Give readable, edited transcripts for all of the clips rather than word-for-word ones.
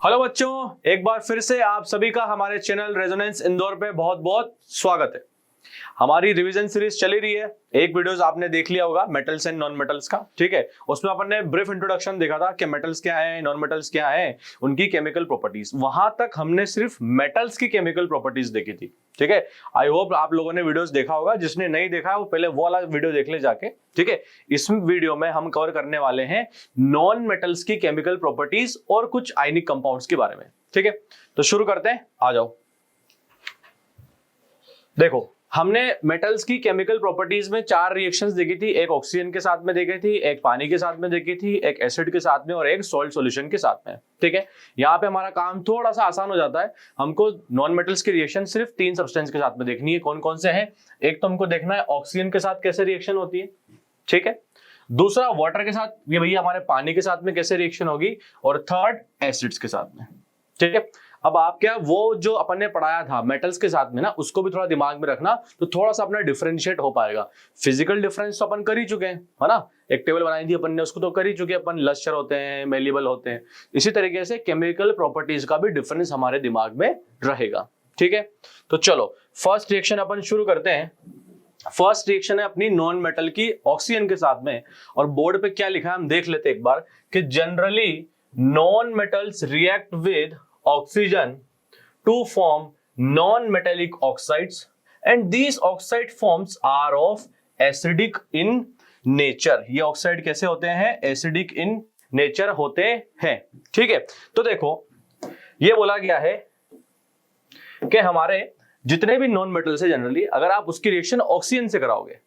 Hello बच्चों, एक बार फिर से आप सभी का हमारे चैनल रेजोनेंस इंदौर पे बहुत बहुत स्वागत है। हमारी रिवीजन सीरीज चली रही है। एक वीडियोस आपने देख लिया होगा मेटल्स एंड नॉन मेटल्स का, ठीक है। उसमें अपन ने ब्रीफ इंट्रोडक्शन देखा था कि मेटल्स क्या है, नॉन मेटल्स क्या है, उनकी केमिकल प्रॉपर्टीज। वहां तक हमने सिर्फ मेटल्स की केमिकल प्रॉपर्टीज देखी थी, ठीक है। आई होप आप लोगों ने वीडियोस देखा होगा। जिसने नहीं देखा है वो पहले वो वाला वीडियो देख ले जाके, ठीक है। इस वीडियो में हम कवर करने वाले हैं नॉन मेटल्स की केमिकल प्रॉपर्टीज और कुछ आयनिक कंपाउंड्स के बारे में, ठीक है। तो शुरू करते हैं, आ जाओ। देखो, हमने मेटल्स की केमिकल प्रॉपर्टीज में 4 रिएक्शंस देखी थी। एक ऑक्सीजन के साथ में देखी थी, एक पानी के साथ में देखी थी, एक एसिड के साथ में और एक सॉल्ट सॉल्यूशन के साथ में, ठीक है। यहाँ पे हमारा काम थोड़ा सा आसान हो जाता है। हमको नॉन मेटल्स की रिएक्शन सिर्फ 3 सब्सटेंस के साथ में देखनी है। कौन कौन से हैं? एक तो हमको देखना है ऑक्सीजन के साथ कैसे रिएक्शन होती है, ठीक है। दूसरा वाटर के साथ, ये भैया हमारे पानी के साथ में कैसे रिएक्शन होगी। और थर्ड एसिड्स के साथ में, ठीक है। अब आप क्या, वो जो अपन ने पढ़ाया था मेटल्स के साथ में ना, उसको भी थोड़ा दिमाग में रखना, तो थोड़ा सा अपना डिफरेंशिएट हो पाएगा। फिजिकल डिफरेंस तो अपन कर ही चुके हैं, है ना। एक टेबल बनाई थी अपन ने, उसको तो कर ही चुके हैं अपन। लस्टर होते हैं, मेलिबल होते हैं। इसी तरीके से केमिकल प्रॉपर्टीज का भी डिफरेंस हमारे दिमाग में रहेगा, ठीक है। तो चलो फर्स्ट रिएक्शन अपन शुरू करते हैं। फर्स्ट रिएक्शन है अपनी नॉन मेटल की ऑक्सीजन के साथ में। और बोर्ड पे क्या लिखा है हम देख लेते हैं एक बार, कि generally non metals react with oxygen to form non-metallic oxides and these oxide forms are of acidic in nature। ये ऑक्साइड कैसे होते हैं? एसिडिक इन नेचर होते हैं, ठीक है। तो देखो, ये बोला गया है कि हमारे जितने भी नॉन मेटल्स है जनरली, अगर आप उसकी रिएक्शन ऑक्सीजन से कराओगे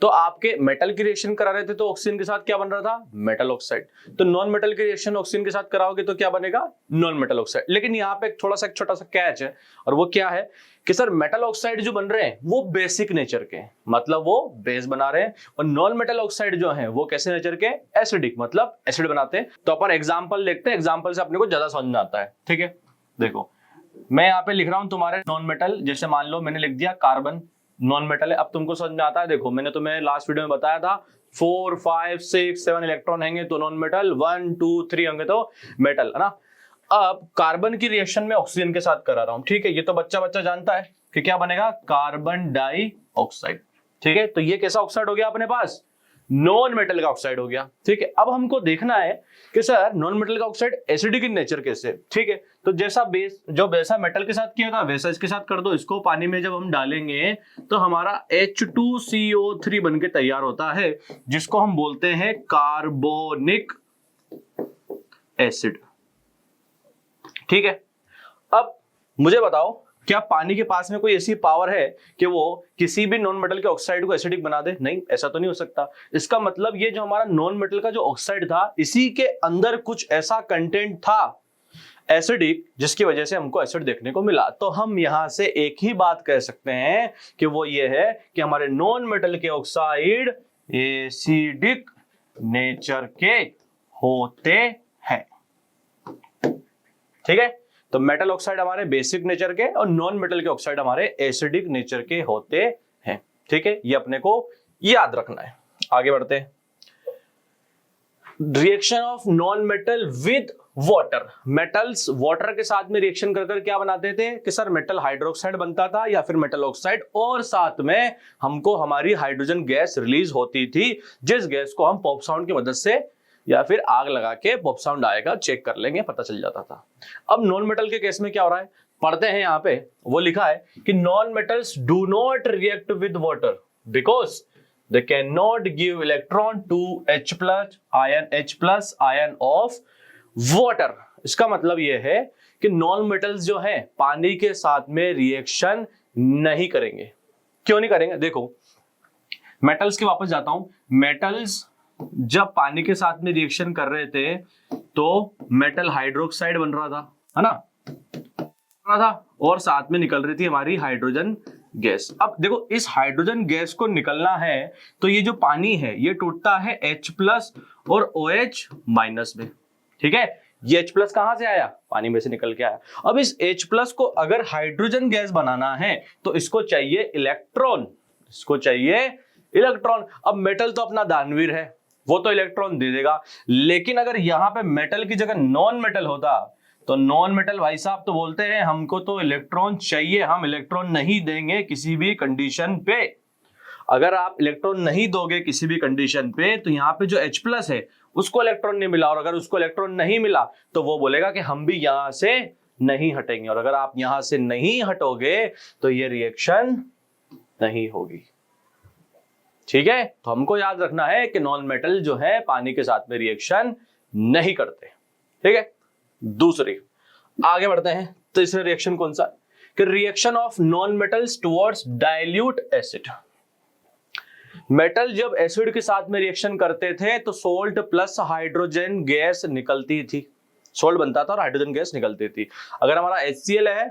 तो आपके मेटल की रिएक्शन करा रहे थे तो ऑक्सीजन के साथ क्या बन रहा था? Metal oxide. तो नॉन मेटल की रिएक्शन ऑक्सीजन के साथ कराओगे तो क्या बनेगा? Non metal oxide. लेकिन यहाँ पे एक थोड़ा सा छोटा सा कैच है, और वो क्या है कि सर मेटल ऑक्साइड जो बन रहे हैं वो बेसिक नेचर के, मतलब वो बेस बना रहे हैं। और नॉन मेटल ऑक्साइड जो है वो कैसे नेचर के? एसिडिक, मतलब एसिड बनाते हैं। तो अपन एग्जाम्पल देखते हैं, एग्जाम्पल से अपने को ज्यादा समझ में आता है, ठीक है। देखो, मैं यहाँ पे लिख रहा हूं तुम्हारे नॉन मेटल। जैसे मान लो मैंने लिख दिया कार्बन नॉन मेटल है। अब तुमको समझ में आता है। देखो, मैंने तुम्हें लास्ट वीडियो में बताया था 4, 5, 6, 7 इलेक्ट्रॉन होंगे तो नॉन मेटल, 1, 2, 3 होंगे तो मेटल, है ना। अब कार्बन की रिएक्शन में ऑक्सीजन के साथ करा रहा हूं, ठीक है। ये तो बच्चा बच्चा जानता है कि क्या बनेगा? कार्बन डाई ऑक्साइड, ठीक है। तो ये कैसा ऑक्साइड हो गया अपने पास? नॉन मेटल का ऑक्साइड हो गया, ठीक है। अब हमको देखना है कि सर नॉन मेटल का ऑक्साइड एसिडिक इन नेचर कैसे, ठीक है। तो जैसा बेस, जो वैसा मेटल के साथ किया था वैसा इसके साथ कर दो। इसको पानी में जब हम डालेंगे तो हमारा H2CO3 बन के तैयार होता है, जिसको हम बोलते हैं कार्बोनिक एसिड, ठीक है। अब मुझे बताओ, क्या पानी के पास में कोई ऐसी पावर है कि वो किसी भी नॉन मेटल के ऑक्साइड को एसिडिक बना दे? नहीं, ऐसा तो नहीं हो सकता। इसका मतलब ये जो हमारा नॉन मेटल का जो ऑक्साइड था, इसी के अंदर कुछ ऐसा कंटेंट था एसिडिक, जिसकी वजह से हमको एसिड देखने को मिला। तो हम यहां से एक ही बात कह सकते हैं कि वो ये है कि हमारे नॉन मेटल के ऑक्साइड एसिडिक नेचर के होते हैं, ठीक है। तो मेटल ऑक्साइड हमारे बेसिक नेचर के और नॉन मेटल के ऑक्साइड हमारे एसिडिक नेचर के होते हैं, ठीक है। ये अपने को याद रखना है। आगे बढ़ते हैं। Reaction of non metal with water. Metals water के साथ में रिएक्शन कर कर क्या बनाते थे कि सर मेटल हाइड्रोक्साइड बनता था या फिर मेटल ऑक्साइड, और साथ में हमको हमारी हाइड्रोजन गैस रिलीज होती थी, जिस गैस को हम पॉप साउंड की मदद से या फिर आग लगा के पॉप साउंड आएगा चेक कर लेंगे, पता चल जाता था। अब नॉन मेटल के केस में क्या हो रहा है, पढ़ते हैं। यहाँ पे वो लिखा है कि non metals do not react with water because they can not give electron to H+ ion of water. इसका मतलब ये है कि नॉन मेटल्स जो है पानी के साथ में रिएक्शन नहीं करेंगे। क्यों नहीं करेंगे? देखो, मेटल्स के वापस जाता हूं। मेटल्स जब पानी के साथ में रिएक्शन कर रहे थे तो मेटल हाइड्रोक्साइड बन रहा था, है ना, और साथ में निकल रही थी हमारी हाइड्रोजन गैस। अब देखो, इस हाइड्रोजन गैस को निकलना है तो ये जो पानी है ये टूटता है H+ और OH- में, ठीक है। ये H+ कहां से आया? पानी में से निकल के आया। अब इस H+ को अगर हाइड्रोजन गैस बनाना है तो इसको चाहिए इलेक्ट्रॉन, इसको चाहिए इलेक्ट्रॉन। अब मेटल तो अपना दानवीर है, वो तो इलेक्ट्रॉन दे देगा। लेकिन अगर यहां पे मेटल की जगह नॉन मेटल होता तो नॉन मेटल भाई साहब तो बोलते हैं हमको तो इलेक्ट्रॉन चाहिए, हम इलेक्ट्रॉन नहीं देंगे किसी भी कंडीशन पे। अगर आप इलेक्ट्रॉन नहीं दोगे किसी भी कंडीशन पे तो यहाँ पे जो H प्लस है उसको इलेक्ट्रॉन नहीं मिला, और अगर उसको इलेक्ट्रॉन नहीं मिला तो वो बोलेगा कि हम भी यहां से नहीं हटेंगे, और अगर आप यहां से नहीं हटोगे तो ये रिएक्शन नहीं होगी। ठीक है, तो हमको याद रखना है कि नॉन मेटल जो है पानी के साथ में रिएक्शन नहीं करते। ठीक है, दूसरी आगे बढ़ते हैं। तीसरा रिएक्शन कौन सा, कि reaction of non metals towards dilute acid. Metal जब एसिड के साथ में रिएक्शन करते थे तो सोल्ट प्लस हाइड्रोजन गैस निकलती थी, सोल्ट बनता था और हाइड्रोजन गैस निकलती थी। अगर हमारा HCl है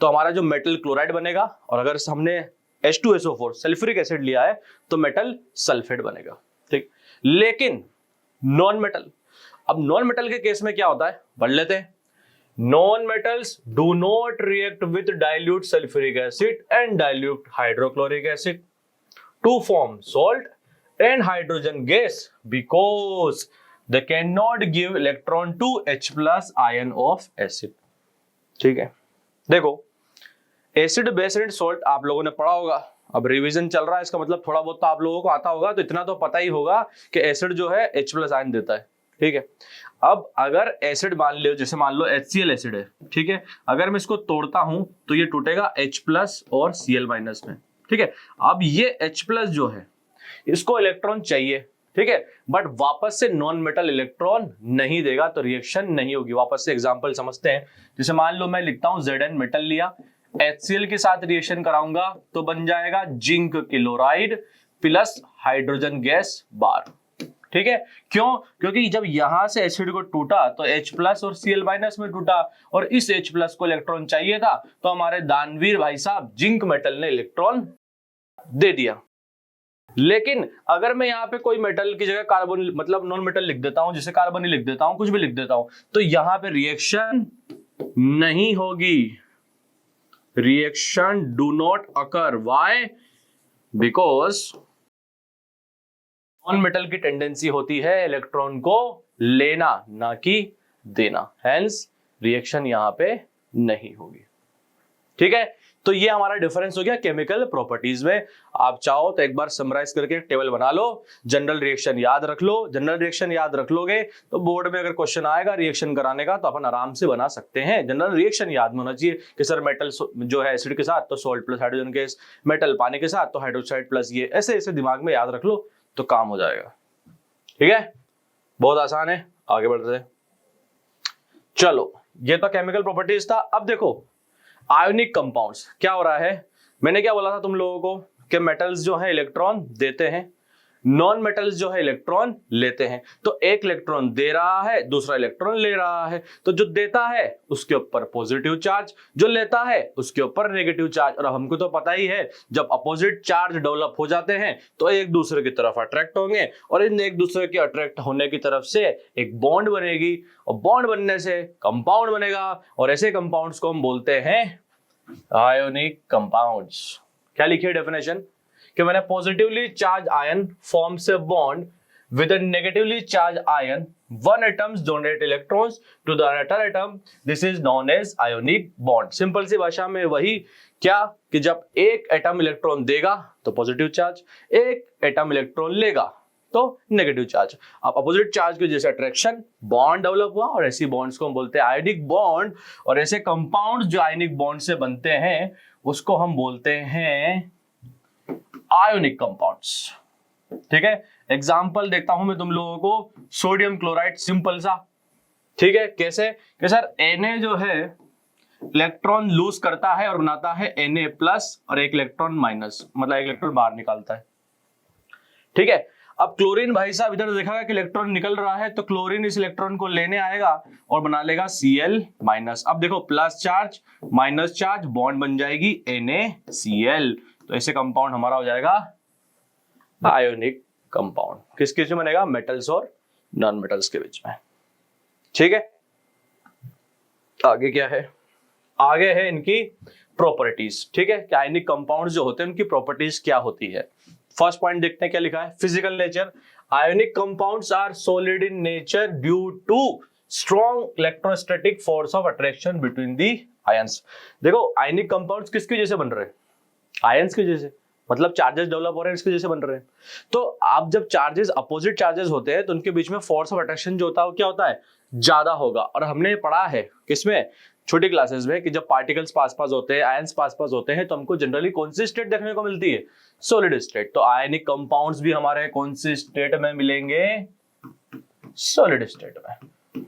तो हमारा जो मेटल क्लोराइड बनेगा, और अगर हमने H2SO4 सल्फ्यूरिक एसिड लिया है तो मेटल सल्फेट बनेगा। ठीक, लेकिन नॉन मेटल, अब नॉन मेटल के केस में क्या होता है पढ़ लेते हैं। Non metals do not react with dilute sulphuric acid and dilute hydrochloric acid to form salt and hydrogen gas because they cannot give electron to H plus ion of acid। ठीक है, देखो एसिड बेस एंड सॉल्ट आप लोगों ने पढ़ा होगा, अब revision चल रहा है, इसका मतलब थोड़ा बहुत तो आप लोगों को आता होगा, तो इतना तो पता ही होगा कि एसिड जो है H प्लस आयन देता है। ठीक है, अब अगर एसिड मान लो, जैसे मान लो HCl एसिड है, ठीक है, अगर मैं इसको तोड़ता हूं तो ये टूटेगा H प्लस और Cl माइनस में। ठीक है, अब ये H प्लस जो है इसको इलेक्ट्रॉन चाहिए, ठीक है, बट वापस से नॉन मेटल इलेक्ट्रॉन नहीं देगा तो रिएक्शन नहीं होगी। वापस से एग्जांपल समझते हैं, जैसे मान लो मैं लिखता हूं Zn मेटल लिया, HCl के साथ रिएक्शन कराऊंगा तो बन जाएगा zinc chloride plus hydrogen gas बार। ठीक है, क्यों, क्योंकि जब यहां से एसिड को टूटा तो H प्लस और Cl माइनस में टूटा, और इस H प्लस को इलेक्ट्रॉन चाहिए था, तो हमारे दानवीर भाई साहब जिंक मेटल ने इलेक्ट्रॉन दे दिया। लेकिन अगर मैं यहाँ पे कोई मेटल की जगह कार्बन, मतलब नॉन मेटल लिख देता हूं, जैसे कार्बन ही लिख देता हूं, कुछ भी लिख देता हूं, तो यहां पे रिएक्शन नहीं होगी, reaction do not occur. Why, because non metal की टेंडेंसी होती है इलेक्ट्रॉन को लेना ना कि देना, हेंस रिएक्शन यहां पे नहीं होगी। ठीक है, तो ये हमारा डिफरेंस हो गया केमिकल प्रॉपर्टीज में। आप चाहो तो एक बार समराइज करके टेबल बना लो, जनरल रिएक्शन याद रख लो। जनरल रिएक्शन याद रख लोगे तो बोर्ड में अगर क्वेश्चन आएगा रिएक्शन कराने का तो अपन आराम से बना सकते हैं। जनरल रिएक्शन याद में होना चाहिए कि सर मेटल जो है एसिड के साथ तो salt plus hydrogen gas, metal पानी के साथ तो हाइड्रोक्साइड प्लस ये, ऐसे ऐसे दिमाग में याद रख लो तो काम हो जाएगा। ठीक है, बहुत आसान है, आगे बढ़ते हैं। चलो, ये तो केमिकल प्रॉपर्टीज था। अब देखो आयोनिक कंपाउंड्स, क्या हो रहा है, मैंने क्या बोला था तुम लोगों को कि मेटल्स जो है इलेक्ट्रॉन देते हैं, नॉन मेटल्स जो है इलेक्ट्रॉन लेते हैं। तो एक इलेक्ट्रॉन दे रहा है, दूसरा इलेक्ट्रॉन ले रहा है, तो जो देता है उसके ऊपर पॉजिटिव चार्ज, जो लेता है उसके ऊपर नेगेटिव चार्ज। और हमको तो पता ही है जब अपोजिट चार्ज डेवलप हो जाते हैं तो एक दूसरे की तरफ अट्रैक्ट होंगे, और इन एक दूसरे के अट्रैक्ट होने की तरफ से एक बॉन्ड बनेगी, और बॉन्ड बनने से कंपाउंड बनेगा, और ऐसे कंपाउंड्स को हम बोलते हैं आयोनिक कंपाउंड्स। क्या लिखिए डेफिनेशन, कि मैंने positively charge ion forms a bond with a negatively charged ion, one atoms donate electrons to the other atom, this is known as ionic bond। Simple सी भाषा में वही क्या, कि जब एक एटम इलेक्ट्रॉन देगा तो पॉजिटिव चार्ज, एक एटम इलेक्ट्रॉन लेगा तो नेगेटिव चार्ज। अब अपोजिट चार्ज की जैसे अट्रैक्शन, बॉन्ड डेवलप हुआ, और ऐसी बॉन्ड्स को हम बोलते हैं आयोनिक बॉन्ड। और ऐसे कंपाउंड्स जो आयोनिक बॉन्ड से बनते हैं उसको हम बोलते हैं आयोनिक कंपाउंड्स। ठीक है, एग्जाम्पल देखता हूं मैं तुम लोगों को, सोडियम क्लोराइड, सिंपल सा। ठीक है, कैसे, कि सर Na जो है इलेक्ट्रॉन लूज करता है और बनाता है Na प्लस और एक इलेक्ट्रॉन माइनस, मतलब एक इलेक्ट्रॉन बाहर निकालता है। ठीक है, अब क्लोरीन भाई साहब इधर देखा कि इलेक्ट्रॉन निकल रहा है तो क्लोरीन इस इलेक्ट्रॉन को लेने आएगा और बना लेगा Cl माइनस। अब देखो plus charge minus charge, bond बन जाएगी NaCl, तो ऐसे कंपाउंड हमारा हो जाएगा आयोनिक कंपाउंड। किस किस में बनेगा, मेटल्स और नॉन मेटल्स के बीच में। ठीक है, आगे क्या है, आगे है इनकी प्रॉपर्टीज। ठीक है, कि आयोनिक कंपाउंड जो होते हैं उनकी प्रॉपर्टीज क्या होती है। फर्स्ट पॉइंट देखते हैं क्या लिखा है, physical nature. Ionic compounds are solid in nature due to strong electrostatic force of attraction between the ions. देखो आयनिक कंपाउंड्स किसकी वजह से बन रहे हैं? आयंस की वजह से, मतलब चार्जेस डेवलप हो रहे हैं इसकी वजह से बन रहे हैं। तो आप जब चार्जेस अपोजिट चार्जेस होते हैं तो उनके बीच में फोर्स ऑफ अट्रैक्शन जो होता है वो क्या होता है? ज्यादा होगा। और हमने पढ़ा है किसमें? छोटी क्लासेस में, कि जब पार्टिकल्स पास पास होते हैं, आयंस पास पास होते हैं, तो हमको जनरली कौन सी स्टेट देखने को मिलती है? Solid state. तो आयनिक कंपाउंड्स भी हमारे कौन सी स्टेट में मिलेंगे? सॉलिड स्टेट में।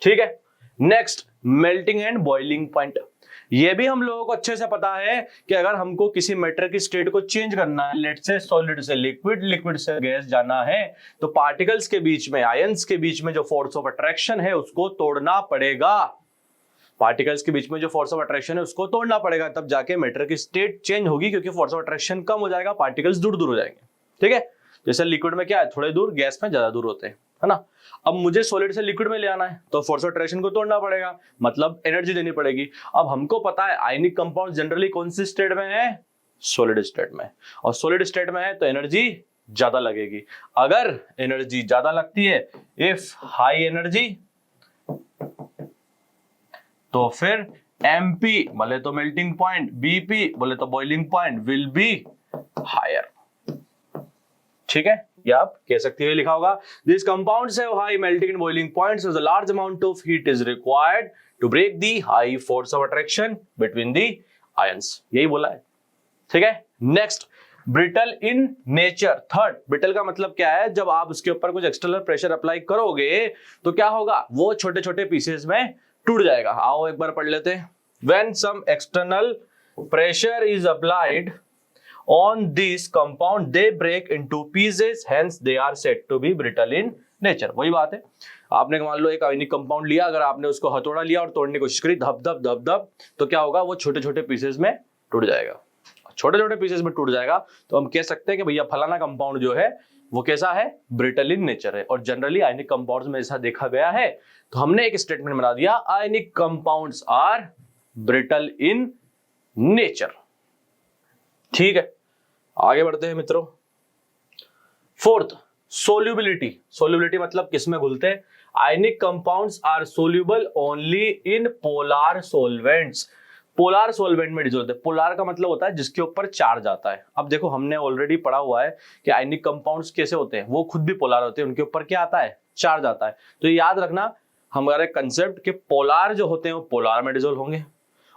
ठीक है। Next, melting and boiling point. ये भी हम लोगों को अच्छे से पता है कि अगर हमको किसी मैटर की स्टेट को चेंज करना है, लेट से सॉलिड से लिक्विड, लिक्विड से गैस जाना है, तो पार्टिकल्स के बीच में, आयंस के बीच में जो फोर्स ऑफ अट्रैक्शन है उसको तोड़ना पड़ेगा। पार्टिकल्स के बीच में जो फोर्स ऑफ अट्रैक्शन है उसको तोड़ना पड़ेगा, तब जाके मैटर की स्टेट चेंज होगी, क्योंकि फोर्स ऑफ अट्रैक्शन कम हो जाएगा, पार्टिकल्स दूर दूर हो जाएंगे। ठीक है। जैसे लिक्विड में क्या है, थोड़े दूर, गैस में ज्यादा दूर होते हैं, है ना। अब मुझे सॉलिड से लिक्विड में ले आना है तो फोर्स ऑफ अट्रैक्शन को तोड़ना पड़ेगा, मतलब एनर्जी देनी पड़ेगी। अब हमको पता है आयनिक कंपाउंड जनरली कौन सी स्टेट में है? सॉलिड स्टेट में। और सॉलिड स्टेट में है तो एनर्जी ज्यादा लगेगी। अगर एनर्जी ज्यादा लगती है, इफ हाई एनर्जी, तो फिर MP बोले तो मेल्टिंग पॉइंट, BP बोले तो boiling point will be higher. ठीक है, ये आप कह सकते हो, लिखा होगा this compounds have high melting and boiling points, so the large amount of heat is required to break the high force of attraction between the ions. यही बोला है। ठीक है। Next, brittle in nature. Third, brittle का मतलब क्या है? जब आप उसके ऊपर कुछ एक्सटर्नल प्रेशर अप्लाई करोगे तो क्या होगा? वो छोटे छोटे पीसेस में टूट जाएगा। आओ एक बार पढ़ लेते हैं। When some external pressure is applied on this compound, they break into pieces, hence they are said to be brittle in nature। वही बात है, आपने मान लो एक आयनिक कंपाउंड लिया, अगर आपने उसको हथौड़ा लिया और तोड़ने की कोशिश करी, धप धप धप धप, तो क्या होगा? वो छोटे छोटे पीसेस में टूट जाएगा। छोटे छोटे पीसेस में टूट जाएगा तो हम कह सकते हैं कि भैया फलाना कंपाउंड जो है वो कैसा है? ब्रिटल इन नेचर है। और जनरली आयनिक कंपाउंड्स में ऐसा देखा गया है, तो हमने एक स्टेटमेंट बना दिया, ionic compounds are brittle in nature. ठीक है, आगे बढ़ते हैं मित्रों। Fourth, solubility. सोल्यूबिलिटी मतलब किसमें घुलते हैं? Ionic compounds are soluble only in polar solvents. Polar solvent में डिसॉल्व होते हैं। पोलार का मतलब होता है जिसके ऊपर चार्ज आता है। अब देखो, हमने ऑलरेडी पढ़ा हुआ है कि आयनिक कंपाउंड्स कैसे होते हैं, वो खुद भी पोलार होते हैं, उनके ऊपर क्या आता है? चार्ज आता है। तो याद रखना हमारे कंसेप्ट के पोलार जो होते हैं वो पोलार में डिसॉल्व होंगे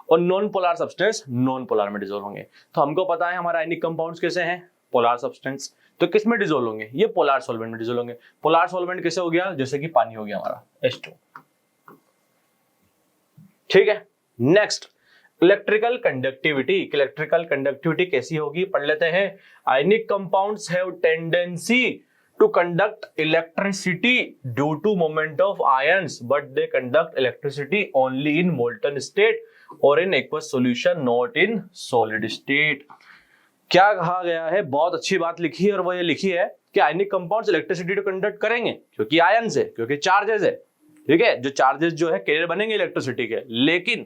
और non polar substance non polar में डिसॉल्व होंगे। तो हमको पता है हमारे आयनिक कंपाउंड्स कैसे हैं? Polar substance. तो किस में डिसॉल्व होंगे? ये पोलार सॉल्वेंट में डिसॉल्व होंगे। पोलार सॉल्वेंट कैसे हो गया? जैसे कि पानी हो गया हमारा H2। ठीक है। Next, electrical conductivity. Electrical conductivity कैसी होगी पढ़ लेते हैं। Ionic compounds have tendency to conduct electricity due to moment of ions, but they conduct electricity only in molten state और in aqueous solution, not in solid state. क्या कहा गया है? बहुत अच्छी बात लिखी है, और वो ये लिखी है कि ionic compounds electricity to conduct करेंगे क्योंकि आयंस है, क्योंकि चार्जेस है। ठीक है, जो चार्जेस जो है कैरियर बनेंगे इलेक्ट्रिसिटी के। लेकिन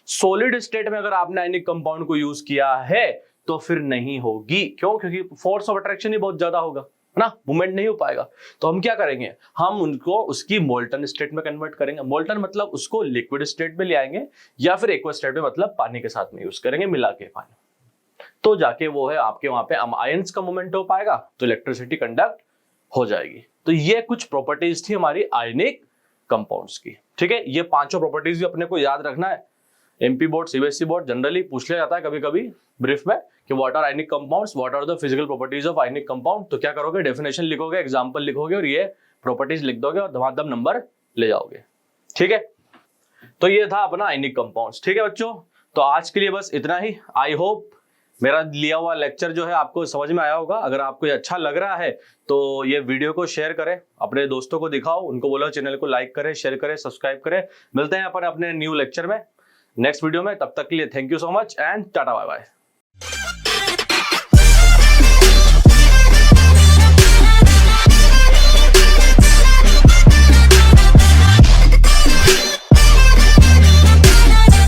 सॉलिड स्टेट में अगर आपने आयनिक कंपाउंड को यूज किया है तो फिर नहीं होगी। क्यों? क्योंकि फोर्स ऑफ अट्रैक्शन ही बहुत ज्यादा होगा, है ना, मूवमेंट नहीं हो पाएगा। तो हम क्या करेंगे? हम उनको उसकी मोल्टन स्टेट में कन्वर्ट करेंगे। मोल्टन मतलब उसको लिक्विड स्टेट में ले आएंगे, या फिर एक्वस स्टेट में मतलब पानी के साथ में यूज करेंगे, मिला के पानी। तो जाके वो है आपके वहां पे आयंस का मूवमेंट हो पाएगा, तो इलेक्ट्रिसिटी कंडक्ट हो जाएगी। तो ये कुछ प्रॉपर्टीज थी हमारी आयनिक कंपाउंड्स की। ठीक है, ये पांचों प्रॉपर्टीज भी अपने को याद रखना है। MP board, CBSE board generally पूछ लिया जाता है कभी कभी ब्रीफ में कि what are ionic compounds, what are the physical properties of ionic compound. तो क्या करोगे? डेफिनेशन लिखोगे, एग्जांपल लिखोगे और ये प्रॉपर्टीज लिख दोगे और धमाधम नंबर ले जाओगे। ठीक है, तो ये था अपना आयनिक कंपाउंड्स। ठीक है बच्चों, तो आज के लिए बस इतना ही। आई होप मेरा लिया हुआ लेक्चर जो है आपको समझ में आया होगा। अगर आपको ये अच्छा लग रहा है तो ये वीडियो को शेयर करें, अपने दोस्तों को दिखाओ, उनको बोलो चैनल को लाइक करें, शेयर करें, सब्सक्राइब करें। मिलते हैं अपन अपने न्यू लेक्चर में नेक्स्ट वीडियो में। तब तक के लिए thank you so much and tata bye bye.